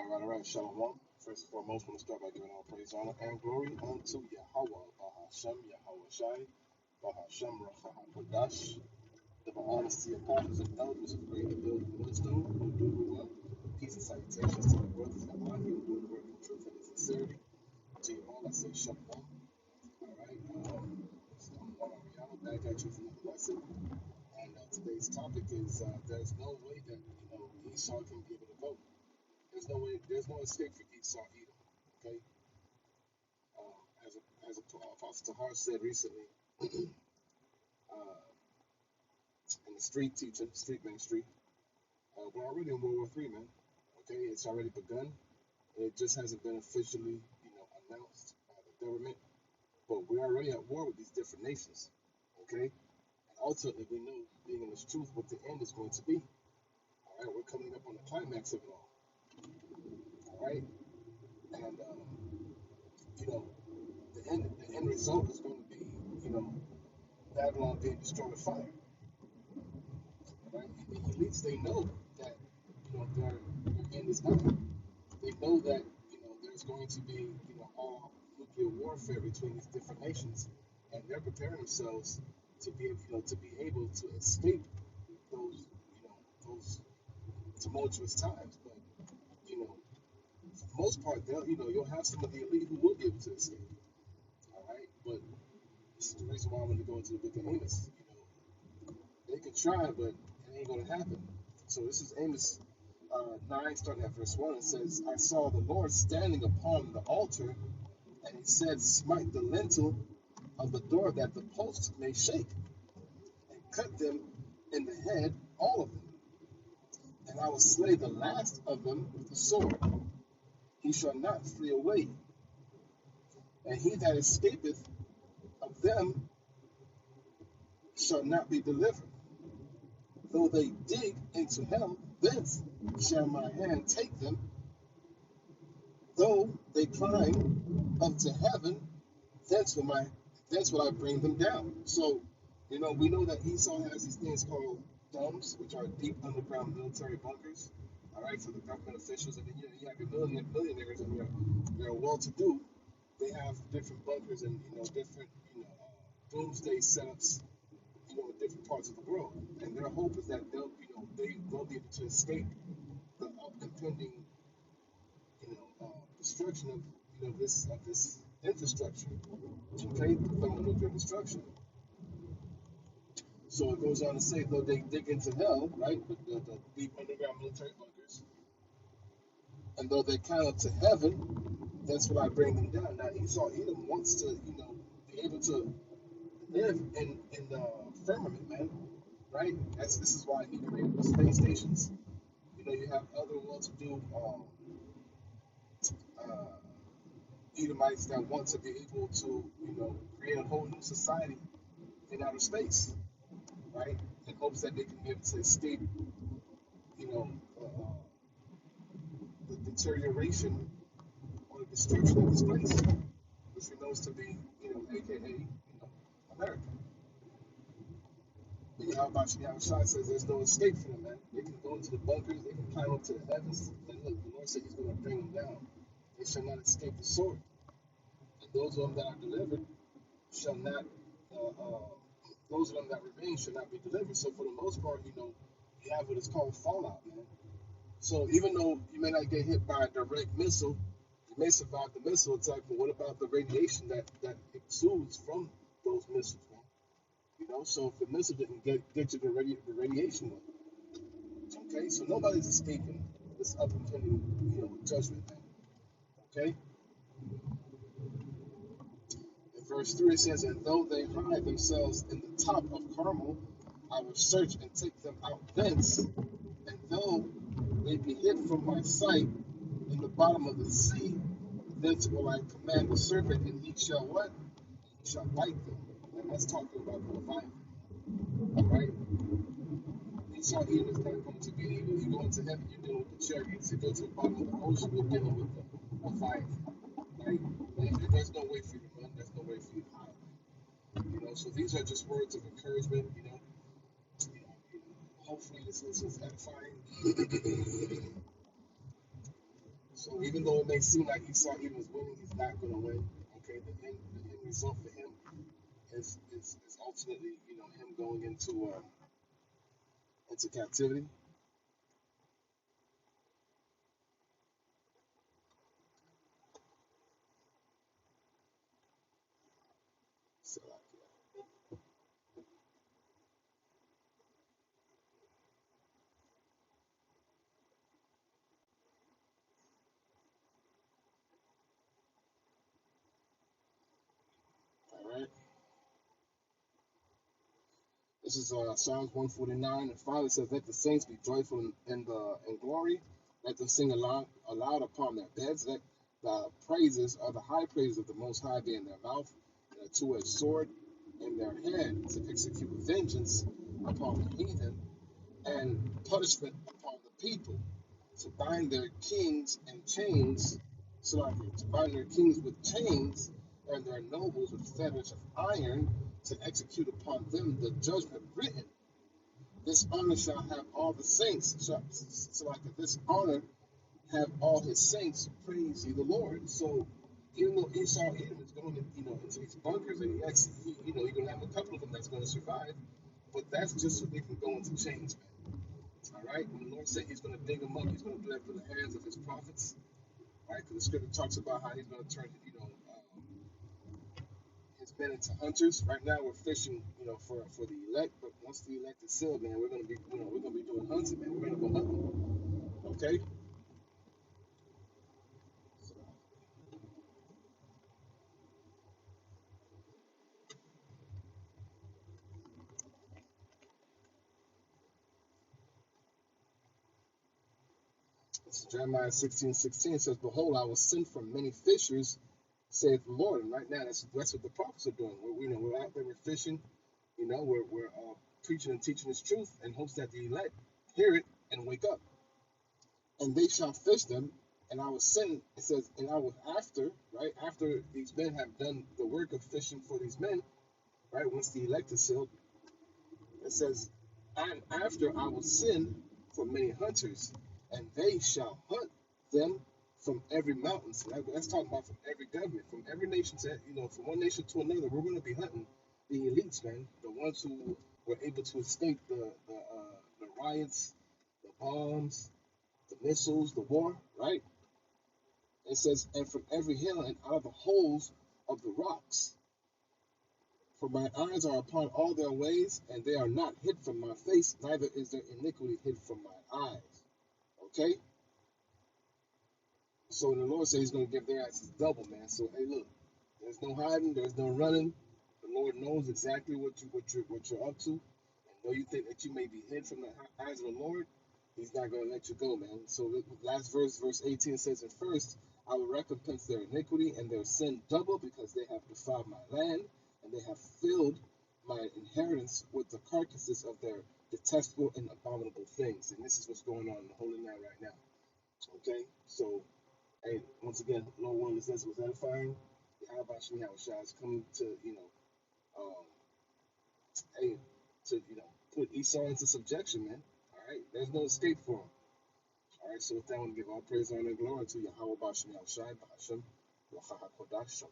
All right. Shalom. First and foremost, I want to start by giving all praise, honor, and glory unto Yahweh, Bahashem, Yahweh Shai, Bahashem, Racha HaKodash, the honesty and office of elders of great ability and wisdom, who do the well. Peace and salutations to the brothers that are here doing the work in truth and in sincerity. To you all, I say Shalom. All right. So I'm Juan Ariano, back at you for another lesson. And today's topic is there's no way that Esau can be able to vote. There's no way. There's no escape for Esau Edom. Okay. As Apostle Tahar said recently uh, in the street teaching, street ministry, we're already in World War III, man. Okay, it's already begun. It just hasn't been officially, announced by the government. But we're already at war with these different nations. Okay, and ultimately we know, being in this truth, what the end is going to be. All right, we're coming up on the climax of it all. All right, and you know, the end result is going to be, Babylon being destroyed with fire. Right? The elites, they know that their end is coming. They know that there's going to be all nuclear warfare between these different nations, and they're preparing themselves to be able to escape those those tumultuous times. But for the most part, they'll you'll have some of the elite who will be able to escape. All right, but this is the reason why I want to go into the book of Amos. They can try, but it ain't going to happen. So this is Amos 9, starting at verse 1. It says, I saw the Lord standing upon the altar, and he said, smite the lintel of the door that the posts may shake, and cut them in the head, all of them. And I will slay the last of them with the sword. He shall not flee away. And he that escapeth of them shall not be delivered. Though they dig into hell, thence shall my hand take them. Though they climb up to heaven, thence will I bring them down. So, we know that Esau has these things called domes, which are deep underground military bunkers. All right, for the government officials, and then you have your millionaires and your well-to-do. They have different bunkers and different doomsday setups in different parts of the world. And their hope is that they'll be able to escape the impending destruction of this infrastructure, okay, thermonuclear destruction. So it goes on to say, though they dig into hell, right, with the deep underground military bunkers, and though they climb up to heaven, that's what I bring them down. Now Esau Edom wants to, be able to live in the firmament, man, right? This is why he created the space stations. You have other well-to-do uh, Edomites that want to be able to, create a whole new society in outer space, right? In hopes that they can be able to escape, you know, uh, the deterioration or the destruction of this place, which we know is to be, aka, America. And Yahweh Shai says there's no escape for them, man. They can go into the bunkers, they can climb up to the heavens, and look, the Lord said He's going to bring them down. They shall not escape the sword. And those of them that are delivered shall not, those of them that remain shall not be delivered. So for the most part, you have what is called fallout, man. So even though you may not get hit by a direct missile, you may survive the missile attack, but what about the radiation that exudes from those missiles, man? So if the missile didn't get you the radiation one, okay? So nobody's escaping this up and pending, judgment, man. Okay? In verse 3 it says, and though they hide themselves in the top of Carmel, I will search and take them out thence. And though they be hid from my sight in the bottom of the sea, thence will I command the serpent, and he shall what? He shall bite them. And that's talking about the Leviathan. All right? Esau Edom is not going to be able, you go into heaven, you're dealing with the chariots. You go to the bottom of the ocean, you're dealing with the Leviathan. Right? And there's no way for you to run, there's no way for you to hide. So these are just words of encouragement, hopefully this is edifying. So even though it may seem like Esau even is winning, he's not going to win. Okay, the end result for him is ultimately, him going into captivity. So, all right. This is Psalms 149. The Father says, "Let the saints be joyful in glory. Let them sing aloud upon their beds. Let the praises of the high praises of the Most High be in their mouth, and a two-edged sword in their hand to execute vengeance upon the heathen and punishment upon the people, to bind their kings in chains, to bind their kings with chains, and their nobles with fetters of iron, to execute upon them the judgment written. This honor shall have all the saints." So like this honor have all his saints praise ye the Lord. So even though Esau Edom is going into these bunkers, and you're gonna have a couple of them that's gonna survive, but that's just so they can go into chains, man. All right. When the Lord said He's going to dig them up, He's going to put them in the hands of His prophets. Right. Because the Scripture talks about how He's going to turn, His men into hunters. Right now we're fishing, for the elect. But once the elect is sealed, man, we're going to be, doing hunting, man. We're going to go hunting. Okay. This is Jeremiah 16:16. It says, "Behold, I will send from many fishers, saith the Lord." And right now, that's what the prophets are doing. We're out there, we're fishing. We're preaching and teaching this truth in hopes that the elect hear it and wake up. "And they shall fish them, and I will send," it says, "and I will after these men have done the work of fishing for these men, right, once the elect is sealed, it says, and after I will send for many hunters, and they shall hunt them from every mountain." So that's talking about from every government, from every nation to, from one nation to another. We're going to be hunting the elites, man, the ones who were able to escape the riots, the bombs, the missiles, the war, right? It says, "And from every hill and out of the holes of the rocks. For my eyes are upon all their ways, and they are not hid from my face, neither is their iniquity hid from my eyes." Okay? So the Lord says He's going to give their asses double, man. So hey, look, there's no hiding, there's no running. The Lord knows exactly what you're up to. And though you think that you may be hid from the eyes of the Lord, He's not going to let you go, man. So the last verse 18 says, "And first I will recompense their iniquity and their sin double, because they have defiled my land, and they have filled my inheritance with the carcasses of their detestable and abominable things." And this is what's going on in the Holy Land right now. Okay? So, hey, once again, Lord willing, this was edifying. How about Shemi Shai is coming to, um, hey, to, put Esau into subjection, man. All right? There's no escape for him. All right, so with that, I want to give all praise, honor, and glory to Yahweh Bashim Yahushai Bashim Wachahakodash